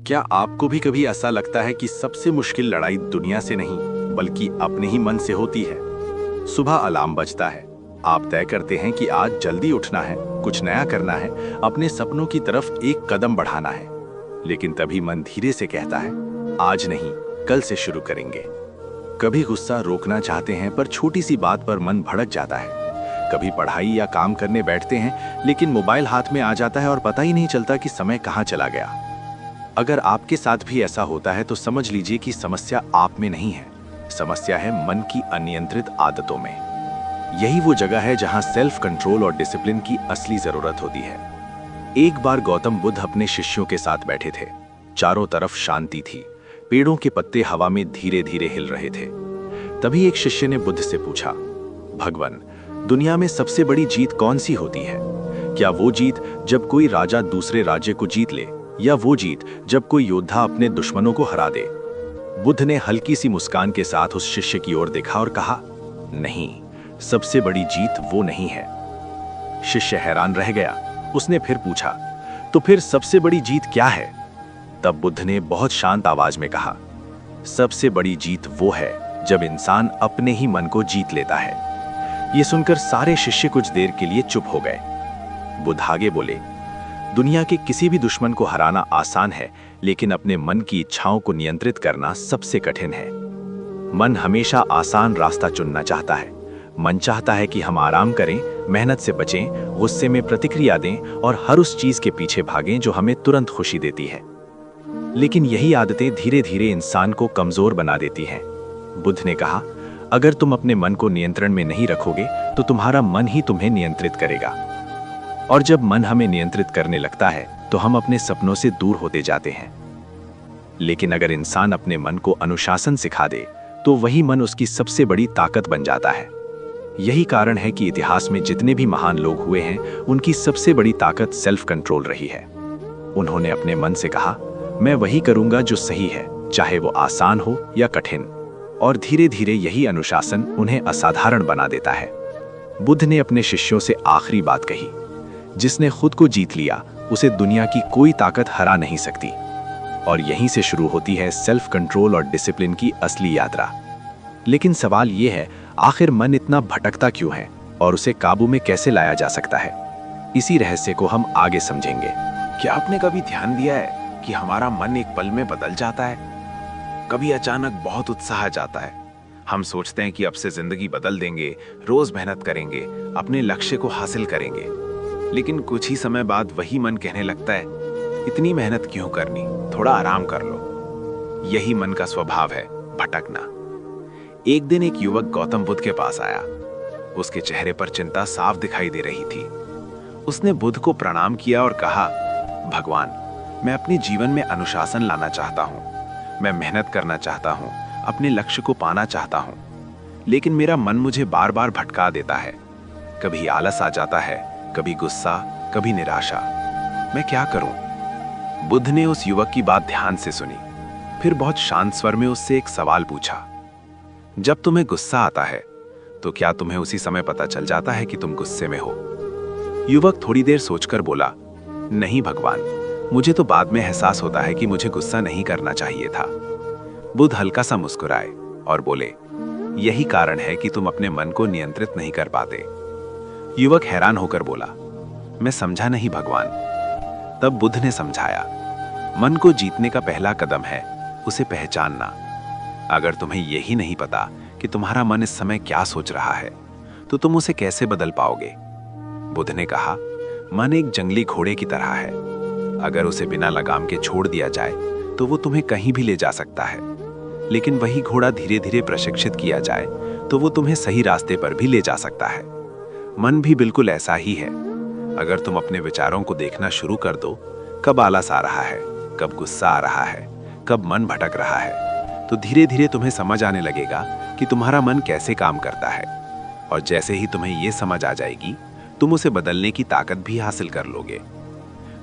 क्या आपको भी कभी ऐसा लगता है कि सबसे मुश्किल लड़ाई दुनिया से नहीं बल्कि अपने ही मन से होती है? सुबह अलार्म बजता है, आप तय करते हैं कि आज जल्दी उठना है, कुछ नया करना है, अपने सपनों की तरफ एक कदम बढ़ाना है। लेकिन तभी मन धीरे से कहता है, आज नहीं, कल से शुरू करेंगे। कभी गुस्सा रोकना चाहते हैं पर छोटी सी बात पर मन भड़क जाता है। कभी पढ़ाई या काम करने बैठते हैं लेकिन मोबाइल हाथ में आ जाता है और पता ही नहीं चलता कि समय कहाँ चला गया। अगर आपके साथ भी ऐसा होता है तो समझ लीजिए कि समस्या आप में नहीं है, समस्या है मन की अनियंत्रित आदतों में। यही वो जगह है जहां सेल्फ कंट्रोल और डिसिप्लिन की असली जरूरत होती है। एक बार गौतम बुद्ध अपने शिष्यों के साथ बैठे थे। चारों तरफ शांति थी, पेड़ों के पत्ते हवा में धीरे धीरे हिल रहे थे। तभी एक शिष्य ने बुद्ध से पूछा, भगवान, दुनिया में सबसे बड़ी जीत कौन सी होती है? क्या वो जीत जब कोई राजा दूसरे राज्य को जीत ले, या वो जीत जब कोई योद्धा अपने दुश्मनों को हरा दे? बुद्ध ने हल्की सी मुस्कान के साथ उस शिष्य की ओर देखा और कहा, नहीं, सबसे बड़ी जीत वो नहीं है। शिष्य हैरान रह गया। उसने फिर पूछा, तो फिर सबसे बड़ी जीत क्या है? तब बुद्ध ने बहुत शांत आवाज में कहा, सबसे बड़ी जीत वो है जब इंसान अपने ही मन को जीत लेता है। ये सुनकर सारे शिष्य कुछ देर के लिए चुप हो गए। बुद्ध आगे बोले, दुनिया के किसी भी दुश्मन को हराना आसान है, लेकिन अपने मन की इच्छाओं को नियंत्रित करना सबसे कठिन है। मन हमेशा आसान रास्ता चुनना चाहता है। मन चाहता है कि हम आराम करें, मेहनत से बचें, गुस्से में प्रतिक्रिया दें और हर उस चीज के पीछे भागें जो हमें तुरंत खुशी देती है। लेकिन यही आदतें धीरे धीरे इंसान को कमजोर बना देती हैं। बुद्ध ने कहा, अगर तुम अपने मन को नियंत्रण में नहीं रखोगे तो तुम्हारा मन ही तुम्हें नियंत्रित करेगा। और जब मन हमें नियंत्रित करने लगता है तो हम अपने सपनों से दूर होते जाते हैं। लेकिन अगर इंसान अपने मन को अनुशासन सिखा दे तो वही मन उसकी सबसे बड़ी ताकत बन जाता है। यही कारण है कि इतिहास में जितने भी महान लोग हुए हैं, उनकी सबसे बड़ी ताकत सेल्फ कंट्रोल रही है। उन्होंने अपने मन से कहा, मैं वही करूंगा जो सही है, चाहे वो आसान हो या कठिन। और धीरे धीरे यही अनुशासन उन्हें असाधारण बना देता है। बुद्ध ने अपने शिष्यों से आखिरी बात कही, जिसने खुद को जीत लिया उसे दुनिया की कोई ताकत हरा नहीं सकती। और यहीं से शुरू होती है सेल्फ कंट्रोल और डिसिप्लिन की असली यात्रा। लेकिन सवाल यह है, आखिर मन इतना भटकता क्यों है और उसे काबू में कैसे लाया जा सकता है? इसी रहस्य को हम आगे समझेंगे। क्या आपने कभी ध्यान दिया है कि हमारा मन एक पल में बदल जाता है? कभी अचानक बहुत उत्साह आ जाता है। हम सोचते हैं कि अब से जिंदगी बदल देंगे, रोज मेहनत करेंगे, अपने लक्ष्य को हासिल करेंगे। लेकिन कुछ ही समय बाद वही मन कहने लगता है, इतनी मेहनत क्यों करनी, थोड़ा आराम कर लो। यही मन का स्वभाव है, भटकना। एक दिन एक युवक गौतम बुद्ध के पास आया। उसके चेहरे पर चिंता साफ दिखाई दे रही थी। उसने बुद्ध को प्रणाम किया और कहा, भगवान, मैं अपने जीवन में अनुशासन लाना चाहता हूं। मैं मेहनत करना चाहता हूं, अपने लक्ष्य को पाना चाहता हूं। लेकिन मेरा मन मुझे बार बार भटका देता है। कभी आलस आ जाता है, कभी गुस्सा, कभी निराशा। मैं क्या करूं? बुद्ध ने उस युवक की बात ध्यान से सुनी। फिर बहुत शांत स्वर में उससे एक सवाल पूछा, जब तुम्हें गुस्सा आता है तो क्या तुम्हें उसी समय पता चल जाता है कि तुम गुस्से में हो? युवक थोड़ी देर सोचकर बोला, नहीं भगवान, मुझे तो बाद में एहसास होता है कि मुझे गुस्सा नहीं करना चाहिए था। बुद्ध हल्का सा मुस्कुराए और बोले, यही कारण है कि तुम अपने मन को नियंत्रित नहीं कर पाते। युवक हैरान होकर बोला, मैं समझा नहीं भगवान। तब बुद्ध ने समझाया, मन को जीतने का पहला कदम है उसे पहचानना। अगर तुम्हें यही नहीं पता कि तुम्हारा मन इस समय क्या सोच रहा है तो तुम उसे कैसे बदल पाओगे? बुद्ध ने कहा, मन एक जंगली घोड़े की तरह है। अगर उसे बिना लगाम के छोड़ दिया जाए तो वो तुम्हें कहीं भी ले जा सकता है। लेकिन वही घोड़ा धीरे धीरे प्रशिक्षित किया जाए तो वो तुम्हें सही रास्ते पर भी ले जा सकता है। मन भी बिल्कुल ऐसा ही है। अगर तुम अपने विचारों को देखना शुरू कर दो, कब आलस आ रहा है, कब गुस्सा आ रहा है, कब मन भटक रहा है, तो धीरे धीरे तुम्हें समझ आने लगेगा कि तुम्हारा मन कैसे काम करता है। और जैसे ही तुम्हें यह समझ आ जाएगी, तुम उसे बदलने की ताकत भी हासिल कर लोगे।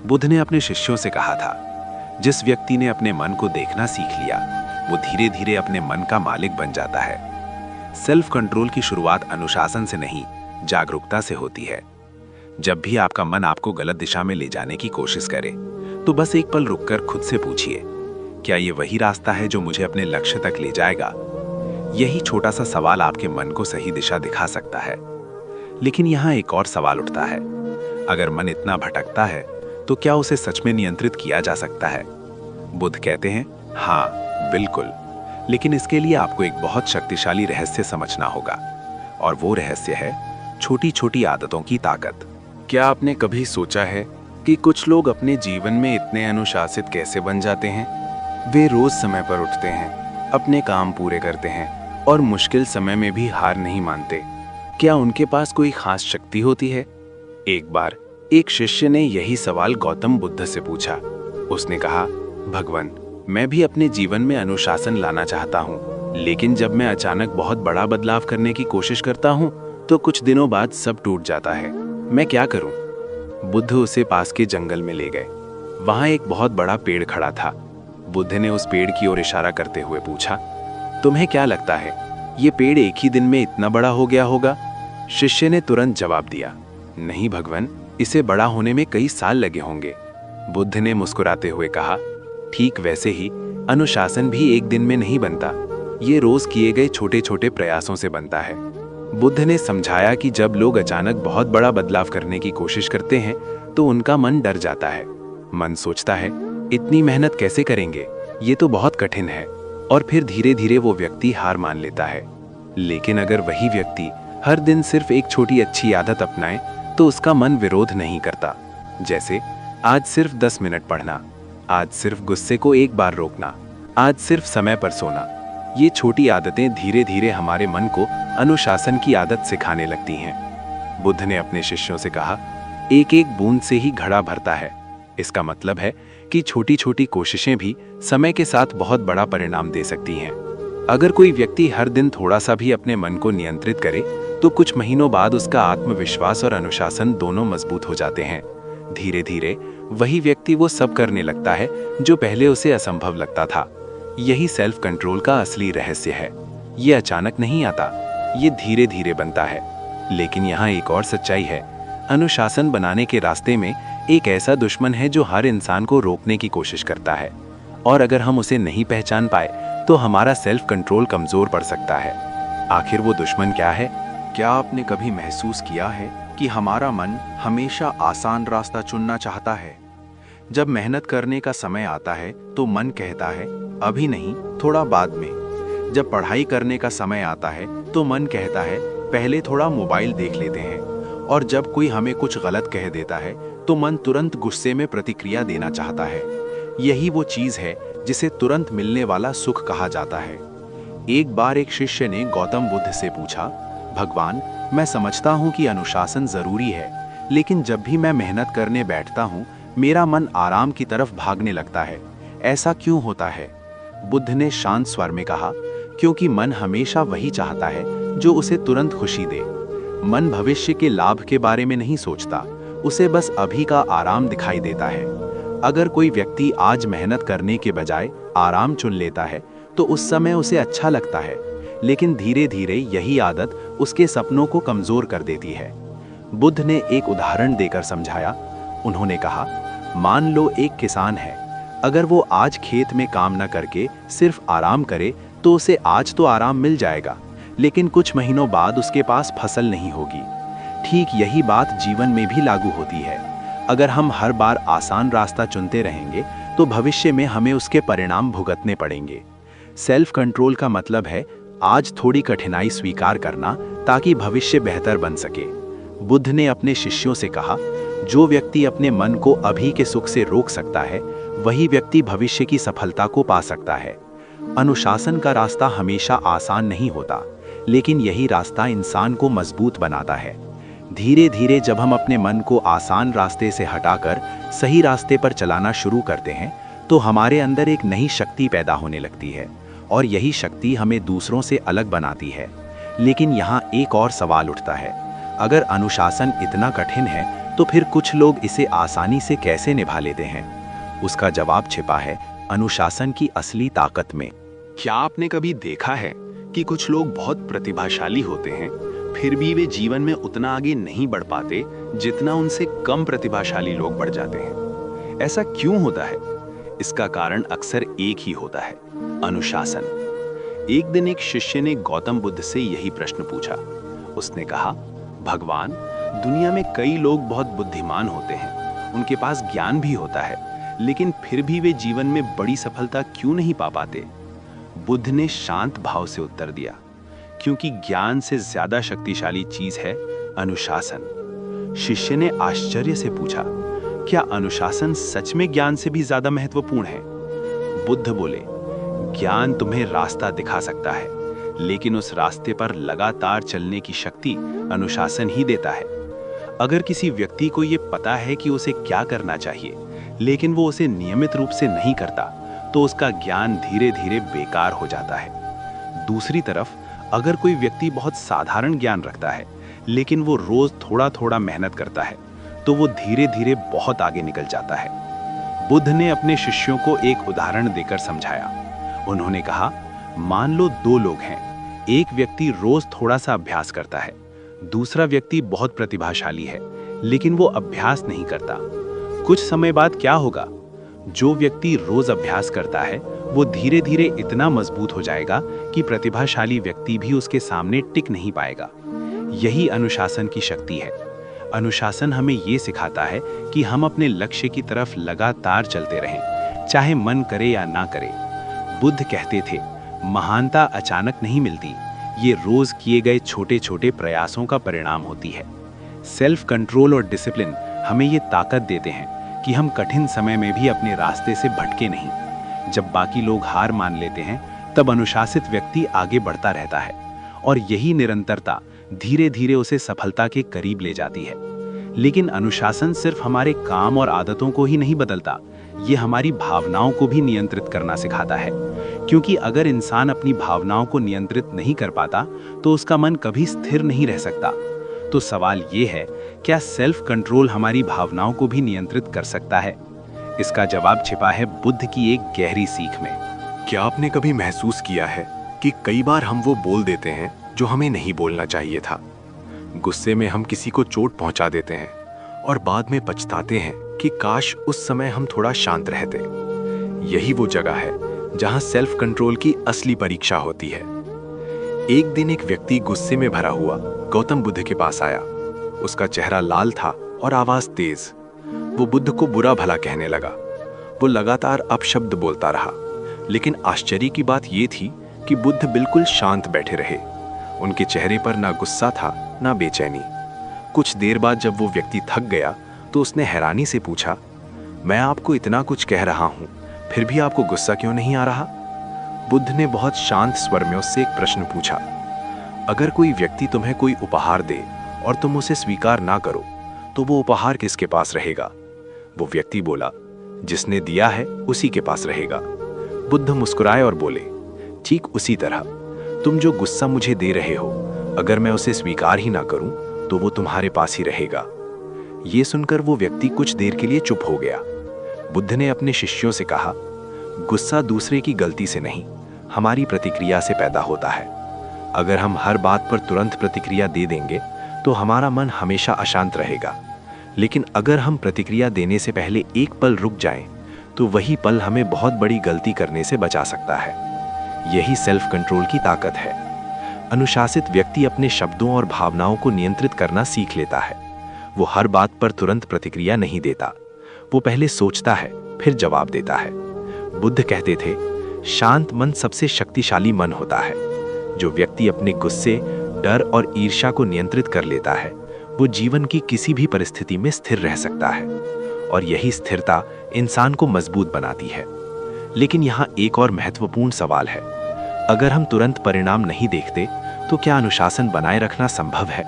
बुद्ध ने अपने शिष्यों से कहा था, जिस व्यक्ति ने अपने मन को देखना सीख लिया, वो धीरे धीरे अपने मन का मालिक बन जाता है। सेल्फ कंट्रोल की शुरुआत अनुशासन से नहीं, जागरूकता से होती है। जब भी आपका मन आपको गलत दिशा में ले जाने की कोशिश करे तो बस एक पल रुककर खुद से पूछिए, क्या ये वही रास्ता है जो मुझे अपने लक्ष्य तक ले जाएगा? यही छोटा सा सवाल आपके मन को सही दिशा दिखा सकता है। लेकिन यहाँ एक और सवाल उठता है, अगर मन इतना भटकता है तो क्या उसे सच में नियंत्रित किया जा सकता है? बुद्ध कहते हैं, हाँ बिल्कुल, लेकिन इसके लिए आपको एक बहुत शक्तिशाली रहस्य समझना होगा, और वो रहस्य है छोटी छोटी आदतों की ताकत। क्या आपने कभी सोचा है कि कुछ लोग अपने जीवन में इतने अनुशासित कैसे बन जाते हैं? वे रोज समय पर उठते हैं, अपने काम पूरे करते हैं और मुश्किल समय में भी हार नहीं मानते। क्या उनके पास कोई खास शक्ति होती है? एक बार एक शिष्य ने यही सवाल गौतम बुद्ध से पूछा। उसने कहा, भगवान, मैं भी अपने जीवन में अनुशासन लाना चाहता हूँ, लेकिन जब मैं अचानक बहुत बड़ा बदलाव करने की कोशिश करता हूँ तो कुछ दिनों बाद सब टूट जाता है। मैं क्या करूँ? बुद्ध उसे पास के जंगल में ले गए। वहां एक बहुत बड़ा पेड़ खड़ा था। बुद्ध ने उस पेड़ की ओर इशारा करते हुए पूछा, तुम्हें क्या लगता है ये पेड़ एक ही दिन में इतना बड़ा हो गया होगा? शिष्य ने तुरंत जवाब दिया, नहीं भगवान, इसे बड़ा होने में कई साल लगे होंगे। बुद्ध ने मुस्कुराते हुए कहा, ठीक वैसे ही अनुशासन भी एक दिन में नहीं बनता, ये रोज किए गए छोटे छोटे प्रयासों से बनता है। बुद्ध ने समझाया कि जब लोग अचानक बहुत बड़ा बदलाव करने की कोशिश करते हैं तो उनका मन डर जाता है। मन सोचता है, इतनी मेहनत कैसे करेंगे, ये तो बहुत कठिन है, और फिर धीरे धीरे वो व्यक्ति हार मान लेता है। लेकिन अगर वही व्यक्ति हर दिन सिर्फ एक छोटी अच्छी आदत अपनाए तो उसका मन विरोध नहीं करता। जैसे आज सिर्फ 10 मिनट पढ़ना, आज सिर्फ गुस्से को एक बार रोकना, आज सिर्फ समय पर सोना। ये छोटी आदतें धीरे धीरे हमारे मन को अनुशासन की आदत सिखाने लगती हैं। बुद्ध ने अपने शिष्यों से कहा, एक एक बूंद से ही घड़ा भरता है। इसका मतलब है कि छोटी छोटी कोशिशें भी समय के साथ बहुत बड़ा परिणाम दे सकती हैं। अगर कोई व्यक्ति हर दिन थोड़ा सा भी अपने मन को नियंत्रित करे तो कुछ महीनों बाद उसका आत्मविश्वास और अनुशासन दोनों मजबूत हो जाते हैं। धीरे धीरे वही व्यक्ति वो सब करने लगता है जो पहले उसे असंभव लगता था। यही सेल्फ कंट्रोल का असली रहस्य है। ये अचानक नहीं आता, ये धीरे धीरे बनता है। लेकिन यहाँ एक और सच्चाई है, अनुशासन बनाने के रास्ते में एक ऐसा दुश्मन है जो हर इंसान को रोकने की कोशिश करता है, और अगर हम उसे नहीं पहचान पाए तो हमारा सेल्फ कंट्रोल कमजोर पड़ सकता है। आखिर वो दुश्मन क्या है? क्या आपने कभी महसूस किया है कि हमारा मन हमेशा आसान रास्ता चुनना चाहता है? जब मेहनत करने का समय आता है तो मन कहता है, अभी नहीं, थोड़ा बाद में। जब पढ़ाई करने का समय आता है तो मन कहता है, पहले थोड़ा मोबाइल देख लेते हैं। और जब कोई हमें कुछ गलत कह देता है तो मन तुरंत गुस्से में प्रतिक्रिया देना चाहता है। यही वो चीज है जिसे तुरंत मिलने वाला सुख कहा जाता है। एक बार एक शिष्य ने गौतम बुद्ध से पूछा, भगवान, मैं समझता हूँ कि अनुशासन जरूरी है, लेकिन जब भी मैं मेहनत करने बैठता हूँ मेरा मन आराम की तरफ भागने लगता है। ऐसा क्यों होता है? बुद्ध ने शांत स्वर में कहा, क्योंकि मन हमेशा वही चाहता है जो उसे तुरंत खुशी दे। मन भविष्य के लाभ के बारे में नहीं सोचता, उसे बस अभी का आराम दिखाई देता है। अगर कोई व्यक्ति आज मेहनत करने के बजाय आराम चुन लेता है तो उस समय उसे अच्छा लगता है, लेकिन धीरे धीरे यही आदत उसके सपनों को कमजोर कर देती है। बुद्ध ने एक उदाहरण देकर समझाया। उन्होंने कहा, मान लो एक किसान है, अगर वो आज खेत में काम न करके सिर्फ आराम करे तो उसे आज तो आराम मिल जाएगा, लेकिन कुछ महीनों बाद उसके पास फसल नहीं होगी। ठीक यही बात जीवन में भी लागू होती है। अगर हम हर बार आसान रास्ता चुनते रहेंगे तो भविष्य में हमें उसके परिणाम भुगतने पड़ेंगे। सेल्फ कंट्रोल का मतलब है आज थोड़ी कठिनाई स्वीकार करना ताकि भविष्य बेहतर बन सके। बुद्ध ने अपने शिष्यों से कहा, जो व्यक्ति अपने मन को अभी के सुख से रोक सकता है वही व्यक्ति भविष्य की सफलता को पा सकता है। अनुशासन का रास्ता हमेशा आसान नहीं होता, लेकिन यही रास्ता इंसान को मजबूत बनाता है। धीरे धीरे जब हम अपने मन को आसान रास्ते से हटाकर सही रास्ते पर चलाना शुरू करते हैं तो हमारे अंदर एक नई शक्ति पैदा होने लगती है, और यही शक्ति हमें दूसरों से अलग बनाती है। लेकिन यहाँ एक और सवाल उठता है, अगर अनुशासन इतना कठिन है तो फिर कुछ लोग इसे आसानी से कैसे निभा लेते हैं? उसका जवाब छिपा है अनुशासन की असली ताकत में। क्या आपने कभी देखा है कि कुछ लोग बहुत प्रतिभाशाली होते हैं, फिर भी वे जीवन में उतना आगे नहीं बढ़ पाते जितना उनसे कम प्रतिभाशाली लोग बढ़ जाते हैं? ऐसा क्यों होता है? इसका कारण अक्सर एक ही होता है, अनुशासन। एक दिन एक शिष्य ने गौतम बुद्ध से यही प्रश्न पूछा। उसने कहा, भगवान, दुनिया में कई लोग बहुत बुद्धिमान होते हैं, उनके पास ज्ञान भी होता है, लेकिन फिर भी वे जीवन में बड़ी सफलता क्यों नहीं पा पाते? बुद्ध ने शांत भाव से उत्तर दिया, क्योंकि ज्ञान से ज्यादा शक्तिशाली चीज है अनुशासन। शिष्य ने आश्चर्य से पूछा, क्या अनुशासन सच में ज्ञान से भी ज्यादा महत्वपूर्ण है? बुद्ध बोले, ज्ञान तुम्हें रास्ता दिखा सकता है, लेकिन उस रास्ते पर लगातार चलने की शक्ति अनुशासन ही देता है। अगर किसी व्यक्ति को ये पता है कि उसे क्या करना चाहिए, लेकिन वो उसे नियमित रूप से नहीं करता, तो उसका ज्ञान धीरे धीरे बेकार हो जाता है। दूसरी तरफ अगर कोई व्यक्ति बहुत साधारण ज्ञान रखता है, लेकिन वो रोज थोड़ा थोड़ा मेहनत करता है, तो वो धीरे धीरे बहुत आगे निकल जाता है। बुद्ध ने अपने शिष्यों को एक उदाहरण देकर समझाया। उन्होंने कहा, मान लो दो लोग हैं। एक व्यक्ति रोज थोड़ा सा अभ्यास करता है, दूसरा व्यक्ति बहुत प्रतिभाशाली है, लेकिन वो अभ्यास नहीं करता। कुछ समय बाद क्या होगा? जो व्यक्ति रोज अभ्यास करता है वो धीरे धीरे इतना मजबूत हो जाएगा कि प्रतिभाशाली व्यक्ति भी उसके सामने टिक नहीं पाएगा। यही अनुशासन की शक्ति है। अनुशासन हमें ये सिखाता है कि हम अपने लक्ष्य की तरफ लगातार चलते रहें, चाहे मन करे या ना करे। बुद्ध कहते थे, महानता अचानक नहीं मिलती, ये रोज किए गए छोटे छोटे प्रयासों का परिणाम होती है। सेल्फ कंट्रोल और डिसिप्लिन हमें ये ताकत देते हैं कि हम कठिन समय में भी अपने रास्ते से भटके नहीं। जब बाकी लोग हार मान लेते हैं, तब अनुशासित व्यक्ति आगे बढ़ता रहता है, और यही निरंतरता धीरे धीरे उसे सफलता के करीब ले जाती है। लेकिन अनुशासन सिर्फ हमारे काम और आदतों को ही नहीं बदलता, ये हमारी भावनाओं को भी नियंत्रित करना सिखाता है। क्योंकि अगर इंसान अपनी भावनाओं को नियंत्रित नहीं कर पाता, तो उसका मन कभी स्थिर नहीं रह सकता। तो सवाल ये है, क्या सेल्फ कंट्रोल हमारी भावनाओं को भी नियंत्रित कर सकता है? इसका जवाब छिपा है बुद्ध की एक गहरी सीख में। क्या आपने कभी महसूस किया है कि कई बार हम वो बोल देते हैं जो हमें नहीं बोलना चाहिए था? गुस्से में हम किसी को चोट पहुंचा देते हैं और बाद में पछताते हैं कि काश उस समय हम थोड़ा शांत रहते। यही वो जगह है जहां सेल्फ कंट्रोल की असली परीक्षा होती है। एक दिन एक व्यक्ति गुस्से में भरा हुआ गौतम बुद्ध के पास आया। उसका चेहरा लाल था और आवाज तेज। वो बुद्ध को बुरा भला कहने लगा। वो लगातार अपशब्द बोलता रहा, लेकिन आश्चर्य की बात ये थी कि बुद्ध बिल्कुल शांत बैठे रहे। उनके चेहरे पर ना गुस्सा था ना बेचैनी। कुछ देर बाद जब वो व्यक्ति थक गया तो उसने हैरानी से पूछा, मैं आपको इतना कुछ कह रहा हूं, फिर भी आपको गुस्सा क्यों नहीं आ रहा? बुद्ध ने बहुत शांत स्वर में उससे एक प्रश्न पूछा, अगर कोई व्यक्ति तुम्हें कोई उपहार दे और तुम उसे स्वीकार ना करो, तो वो उपहार किसके पास रहेगा? वो व्यक्ति बोला, जिसने दिया है उसी के पास रहेगा। बुद्ध मुस्कुराए और बोले, ठीक उसी तरह तुम जो गुस्सा मुझे दे रहे हो, अगर मैं उसे स्वीकार ही ना करूं, तो वो तुम्हारे पास ही रहेगा। ये सुनकर वो व्यक्ति कुछ देर के लिए चुप हो गया। बुद्ध ने अपने शिष्यों से कहा, गुस्सा दूसरे की गलती से नहीं, हमारी प्रतिक्रिया से पैदा होता है। अगर हम हर बात पर तुरंत प्रतिक्रिया दे देंगे तो हमारा मन हमेशा अशांत रहेगा। लेकिन अगर हम प्रतिक्रिया देने से पहले एक पल रुक जाएं, तो वही पल हमें बहुत बड़ी गलती करने से बचा सकता है। यही सेल्फ कंट्रोल की ताकत है। अनुशासित व्यक्ति अपने शब्दों और भावनाओं को नियंत्रित करना सीख लेता है। वो हर बात पर तुरंत प्रतिक्रिया नहीं देता, वो पहले सोचता है फिर जवाब देता है। बुद्ध कहते थे, शांत मन सबसे शक्तिशाली मन होता है। जो व्यक्ति अपने गुस्से, डर और ईर्ष्या को नियंत्रित कर लेता है, वो जीवन की किसी भी परिस्थिति में स्थिर रह सकता है, और यही स्थिरता इंसान को मजबूत बनाती है। लेकिन यहाँ एक और महत्वपूर्ण सवाल है, अगर हम तुरंत परिणाम नहीं देखते, तो क्या अनुशासन बनाए रखना संभव है?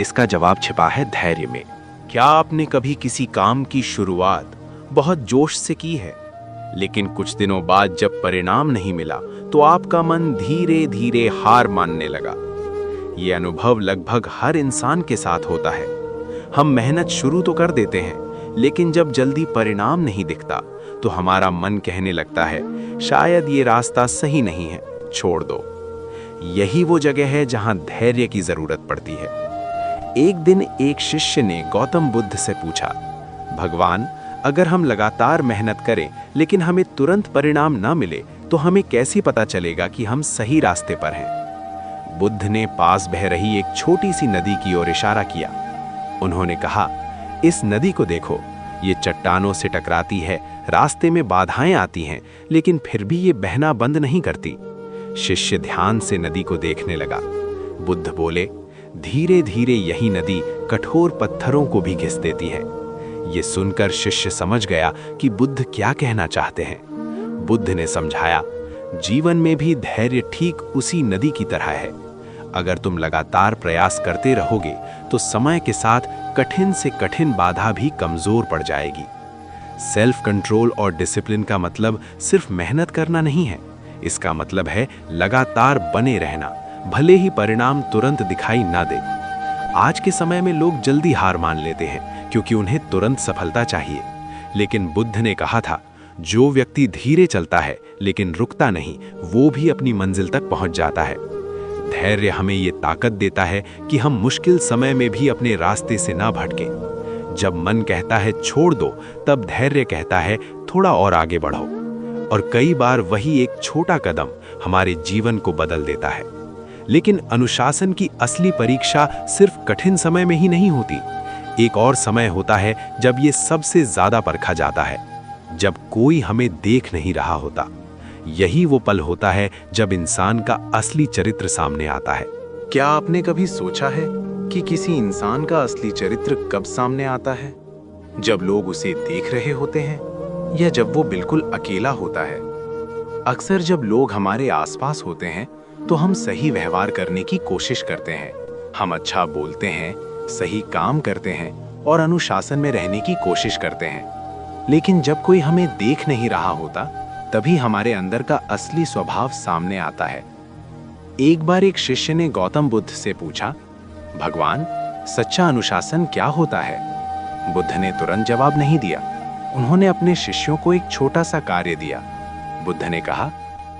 इसका जवाब छिपा है धैर्य में। क्या आपने कभी किसी काम की शुरुआत बहुत जोश से की है, लेकिन कुछ दिनों बाद जब परिणाम नहीं मिला तो आपका मन धीरे धीरे हार मानने लगा? ये अनुभव लगभग हर इंसान के साथ होता है। हम मेहनत शुरू तो कर देते हैं, लेकिन जब जल्दी परिणाम नहीं दिखता तो हमारा मन कहने लगता है, शायद ये रास्ता सही नहीं है, छोड़ दो। यही वो जगह है जहां धैर्य की जरूरत पड़ती है। एक दिन एक शिष्य ने गौतम बुद्ध से पूछा, भगवान, अगर हम लगातार मेहनत करें लेकिन हमें तुरंत परिणाम न मिले तो हमें कैसे पता चलेगा कि हम सही रास्ते पर हैं? बुद्ध ने पास बह रही एक छोटी सी नदी की ओर इशारा किया। उन्होंने कहा, इस नदी को देखो, ये चट्टानों से टकराती है, रास्ते में बाधाएं आती हैं, लेकिन फिर भी ये बहना बंद नहीं करती। शिष्य ध्यान से नदी को देखने लगा। बुद्ध बोले, धीरे धीरे यही नदी कठोर पत्थरों को भी घिस देती है। ये सुनकर शिष्य समझ गया कि बुद्ध क्या कहना चाहते हैं। बुद्ध ने समझाया, जीवन में भी धैर्य ठीक उसी नदी की तरह है। अगर तुम लगातार प्रयास करते रहोगे तो समय के साथ कठिन से कठिन बाधा भी कमजोर पड़ जाएगी। सेल्फ कंट्रोल और डिसिप्लिन का मतलब सिर्फ मेहनत करना नहीं है। इसका मतलब है लगातार बने रहना, भले ही परिणाम तुरंत दिखाई ना दे। आज के समय में लोग जल्दी हार मान लेते हैं क्योंकि उन्हें तुरंत सफलता चाहिए। लेकिन बुद्ध ने कहा था, जो व्यक्ति धीरे चलता है लेकिन रुकता नहीं, वो भी अपनी मंजिल तक पहुंच जाता है। धैर्य हमें ये ताकत देता है कि हम मुश्किल समय में भी अपने रास्ते से ना भटकें। जब मन कहता है छोड़ दो, तब धैर्य कहता है थोड़ा और आगे बढ़ो। और कई बार वही एक छोटा कदम हमारे जीवन को बदल देता है। लेकिन अनुशासन की असली परीक्षा सिर्फ कठिन समय में ही नहीं होती। एक और समय होता है जब ये सबसे ज्यादा परखा जाता है, जब कोई हमें देख नहीं रहा होता। यही वो पल होता है जब इंसान का असली चरित्र सामने आता है। क्या आपने कभी सोचा है कि किसी इंसान का असली चरित्र कब सामने आता है? जब लोग उसे देख रहे होते हैं या जब वो बिल्कुल अकेला होता है? अक्सर जब लोग हमारे आसपास होते हैं तो हम सही व्यवहार करने की कोशिश करते हैं। हम अच्छा बोलते हैं, सही काम करते हैं और अनुशासन में रहने की कोशिश करते हैं। लेकिन जब कोई हमें देख नहीं रहा होता, तभी हमारे अंदर का असली स्वभाव सामने आता है। एक बार एक शिष्य ने गौतम बुद्ध से पूछा, भगवान, सच्चा अनुशासन क्या होता है? बुद्ध ने तुरंत जवाब नहीं दिया। उन्होंने अपने शिष्यों को एक छोटा सा कार्य दिया। बुद्ध ने कहा,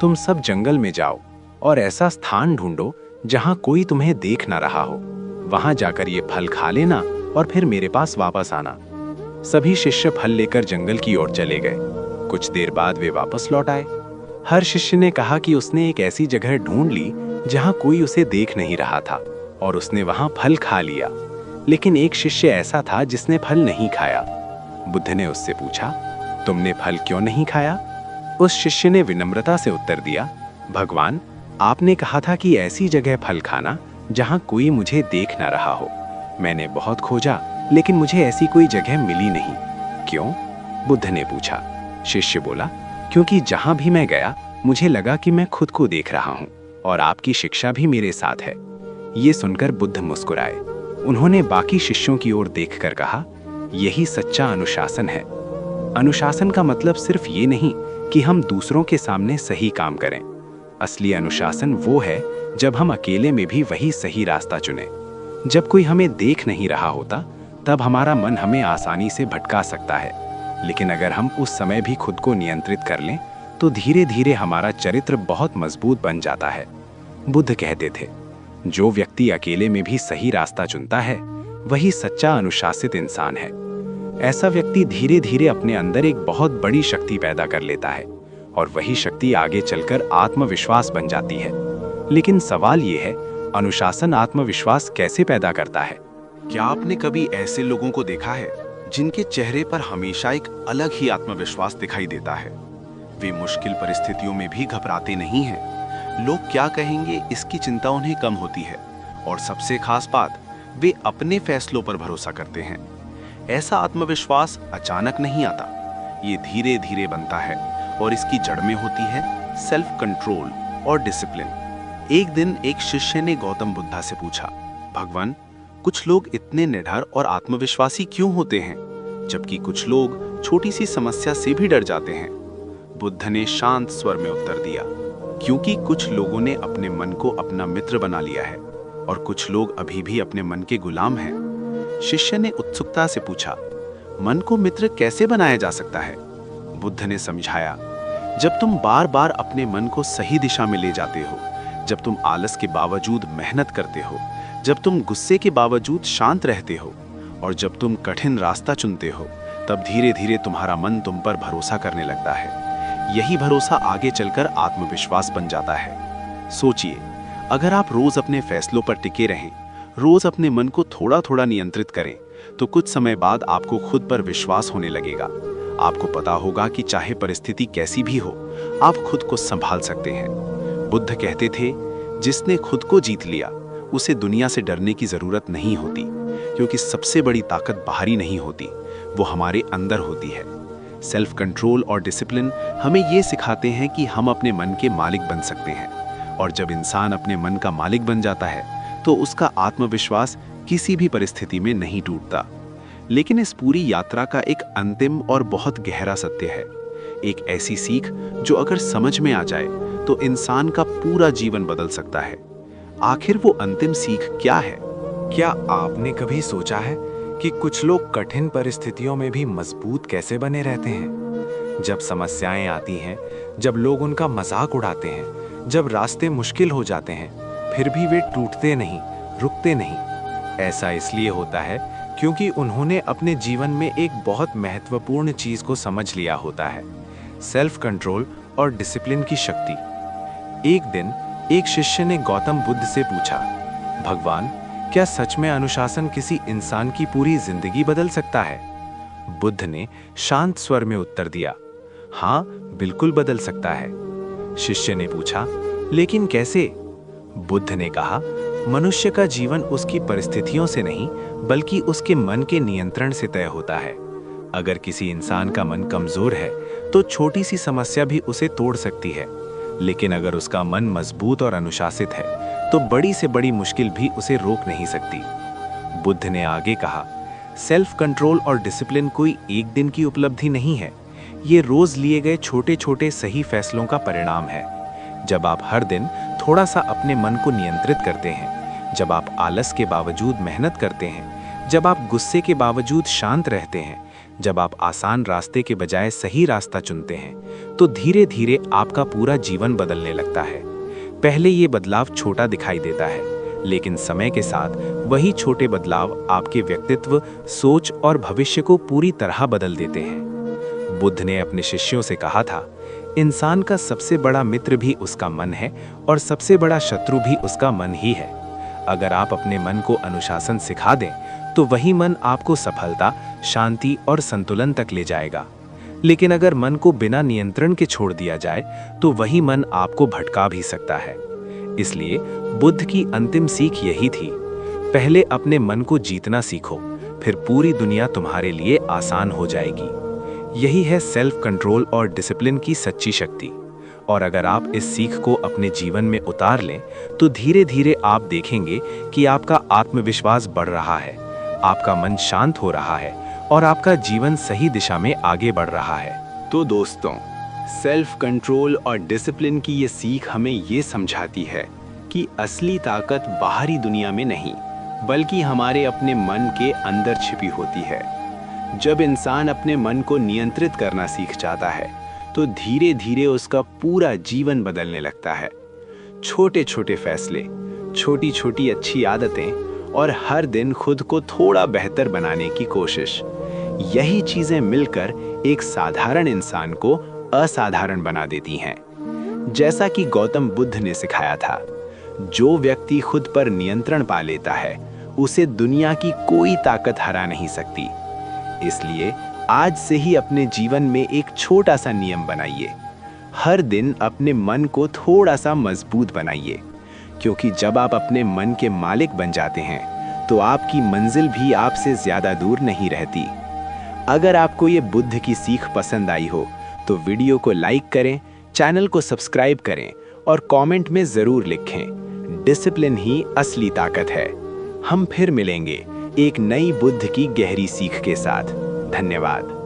तुम सब जंगल में जाओ और ऐसा स्थान ढूंढो जहां कोई तुम्हें देख ना रहा हो। वहां जाकर ये फल खा लेना और फिर मेरे पास वापस आना। सभी शिष्य फल लेकर जंगल की ओर चले गए। कुछ देर बाद वे वापस लौट आए। हर शिष्य ने कहा कि उसने एक ऐसी जगह ढूंढ ली जहां कोई उसे देख नहीं रहा था और उसने वहां फल खा लिया। लेकिन एक शिष्य ऐसा था जिसने फल नहीं खाया। बुद्ध ने उससे पूछा, तुमने फल क्यों नहीं खाया? उस शिष्य ने विनम्रता से उत्तर दिया, भगवान, आपने कहा था कि ऐसी जगह फल खाना जहां कोई मुझे देख ना रहा हो। मैंने बहुत खोजा लेकिन मुझे ऐसी कोई जगह मिली नहीं। क्यों? बुद्ध ने पूछा। शिष्य बोला, क्योंकि जहां भी मैं गया मुझे लगा कि मैं खुद को देख रहा हूं और आपकी शिक्षा भी मेरे साथ है। ये सुनकर बुद्ध मुस्कुराए। उन्होंने बाकी शिष्यों की ओर देखकर कहा, यही सच्चा अनुशासन है। अनुशासन का मतलब सिर्फ ये नहीं कि हम दूसरों के सामने सही काम करें। असली अनुशासन वो है जब हम अकेले में भी वही सही रास्ता चुनें। जब कोई हमें देख नहीं रहा होता, तब हमारा मन हमें आसानी से भटका सकता है। लेकिन अगर हम उस समय भी खुद को नियंत्रित कर लें, तो धीरे धीरे हमारा चरित्र बहुत मजबूत बन जाता है। बुद्ध कहते थे, जो व्यक्ति अकेले में भी सही रास्ता चुनता है, वही सच्चा अनुशासित इंसान है। ऐसा व्यक्ति धीरे धीरे अपने अंदर एक बहुत बड़ी शक्ति पैदा कर लेता है और वही शक्ति आगे चलकर आत्मविश्वास बन जाती है। लेकिन सवाल ये है, अनुशासन आत्मविश्वास कैसे पैदा करता है? क्या आपने कभी ऐसे लोगों को देखा है जिनके चेहरे पर हमेशा एक अलग ही आत्मविश्वास दिखाई देता है? वे मुश्किल परिस्थितियों में भी घबराते नहीं हैं। लोग क्या कहेंगे इसकी चिंता उन्हें कम होती है और सबसे खास बात, वे अपने फैसलों पर भरोसा करते हैं। ऐसा आत्मविश्वास अचानक नहीं आता, ये धीरे धीरे बनता है और इसकी जड़ में होती है सेल्फ कंट्रोल और डिसिप्लिन। एक दिन एक शिष्य ने गौतम बुद्ध से पूछा, भगवान, कुछ लोग इतने निडर और आत्मविश्वासी क्यों होते हैं, जबकि कुछ लोग छोटी सी समस्या से भी डर जाते हैं? बुद्ध ने शांत स्वर में उत्तर दिया, क्योंकि कुछ लोगों ने अपने मन को अपना मित्र बना लिया है और कुछ लोग अभी भी अपने मन के गुलाम हैं। शिष्य ने उत्सुकता से पूछा, मन को मित्र कैसे बनाया जा सकता है? बुद्ध ने समझाया, जब तुम बार बार अपने मन को सही दिशा में ले जाते हो, जब तुम आलस के बावजूद मेहनत करते हो, जब तुम गुस्से के बावजूद शांत रहते हो और जब तुम कठिन रास्ता चुनते हो, तब धीरे धीरे तुम्हारा मन तुम पर भरोसा करने लगता है। यही भरोसा आगे चलकर आत्मविश्वास बन जाता है। सोचिए, अगर आप रोज अपने फैसलों पर टिके रहें, रोज अपने मन को थोड़ा थोड़ा नियंत्रित करें, तो कुछ समय बाद आपको खुद पर विश्वास होने लगेगा। आपको पता होगा कि चाहे परिस्थिति कैसी भी हो, आप खुद को संभाल सकते हैं। बुद्ध कहते थे, जिसने खुद को जीत लिया उसे दुनिया से डरने की जरूरत नहीं होती, क्योंकि सबसे बड़ी ताकत बाहरी नहीं होती, वो हमारे अंदर होती है। सेल्फ कंट्रोल और डिसिप्लिन हमें ये सिखाते हैं कि हम अपने मन के मालिक बन सकते हैं, और जब इंसान अपने मन का मालिक बन जाता है तो उसका आत्मविश्वास किसी भी परिस्थिति में नहीं टूटता। लेकिन इस पूरी यात्रा का एक अंतिम और बहुत गहरा सत्य है, एक ऐसी सीख जो अगर समझ में आ जाए तो इंसान का पूरा जीवन बदल सकता है। आखिर वो अंतिम सीख क्या है? क्या आपने कभी सोचा है कि कुछ लोग कठिन परिस्थितियों में भी मजबूत कैसे बने रहते हैं? जब समस्याएं आती हैं, जब लोग उनका मजाक उड़ाते हैं, जब रास्ते मुश्किल हो जाते हैं, फिर भी वे टूटते नहीं, रुकते नहीं। ऐसा इसलिए होता है क्योंकि उन्होंने अपने जीवन में एक बहुत महत्वपूर्ण चीज को समझ लिया होता है, सेल्फ कंट्रोल और डिसिप्लिन की शक्ति। एक दिन एक शिष्य ने गौतम बुद्ध से पूछा, भगवान, क्या सच में अनुशासन किसी इंसान की पूरी जिंदगी बदल सकता है? बुद्ध ने शांत स्वर में उत्तर दिया, हाँ, बिल्कुल बदल सकता है। शिष्य ने पूछा, लेकिन कैसे? बुद्ध ने कहा, मनुष्य का जीवन उसकी परिस्थितियों से नहीं बल्कि उसके मन के नियंत्रण से तय होता है। अगर किसी इंसान का मन कमजोर है तो छोटी सी समस्या भी उसे तोड़ सकती है, लेकिन अगर उसका मन मजबूत और अनुशासित है तो बड़ी से बड़ी मुश्किल भी उसे रोक नहीं सकती। बुद्ध ने आगे कहा, सेल्फ कंट्रोल और डिसिप्लिन कोई एक दिन की उपलब्धि नहीं है, ये रोज लिए गए छोटे छोटे सही फैसलों का परिणाम है। जब आप हर दिन थोड़ा सा अपने मन को नियंत्रित करते हैं, जब आप आलस के बावजूद मेहनत करते हैं, जब आप गुस्से के बावजूद शांत रहते हैं, जब आप आसान रास्ते के बजाय सही रास्ता चुनते हैं, तो धीरे धीरे आपका पूरा जीवन बदलने लगता है। पहले ये बदलाव छोटा दिखाई देता है, लेकिन समय के साथ वही छोटे बदलाव आपके व्यक्तित्व, सोच और भविष्य को पूरी तरह बदल देते हैं। बुद्ध ने अपने शिष्यों से कहा था, इंसान का सबसे बड़ा मित्र भी उसका मन है और सबसे बड़ा शत्रु भी उसका मन ही है। अगर आप अपने मन को अनुशासन सिखा दें तो वही मन आपको सफलता, शांति और संतुलन तक ले जाएगा। लेकिन अगर मन को बिना नियंत्रण के छोड़ दिया जाए तो वही मन आपको भटका भी सकता है। इसलिए बुद्ध की अंतिम सीख यही थी, पहले अपने मन को जीतना सीखो, फिर पूरी दुनिया तुम्हारे लिए आसान हो जाएगी। यही है सेल्फ कंट्रोल और डिसिप्लिन की सच्ची शक्ति। और अगर आप इस सीख को अपने जीवन में उतार लें तो धीरे धीरे आप देखेंगे कि आपका आत्मविश्वास बढ़ रहा है, आपका मन शांत हो रहा है और आपका जीवन सही दिशा में आगे बढ़ रहा है। तो दोस्तों, सेल्फ कंट्रोल और डिसिप्लिन की ये सीख हमें ये समझाती है कि असली ताकत बाहरी दुनिया में नहीं बल्कि हमारे अपने मन के अंदर छिपी होती है। जब इंसान अपने मन को नियंत्रित करना सीख जाता है तो धीरे धीरे उसका पूरा जीवन बदलने लगता है। छोटे छोटे फैसले, छोटी छोटी अच्छी आदतें और हर दिन खुद को थोड़ा बेहतर बनाने की कोशिश, यही चीजें मिलकर एक साधारण इंसान को असाधारण बना देती हैं। जैसा कि गौतम बुद्ध ने सिखाया था, जो व्यक्ति खुद पर नियंत्रण पा लेता है उसे दुनिया की कोई ताकत हरा नहीं सकती। इसलिए आज से ही अपने जीवन में एक छोटा सा नियम बनाइए, हर दिन अपने मन को थोड़ा सा मजबूत बनाइए, क्योंकि जब आप अपने मन के मालिक बन जाते हैं तो आपकी मंजिल भी आपसे ज्यादा दूर नहीं रहती। अगर आपको ये बुद्ध की सीख पसंद आई हो तो वीडियो को लाइक करें, चैनल को सब्सक्राइब करें और कमेंट में जरूर लिखें, डिसिप्लिन ही असली ताकत है। हम फिर मिलेंगे एक नई बुद्ध की गहरी सीख के साथ। धन्यवाद।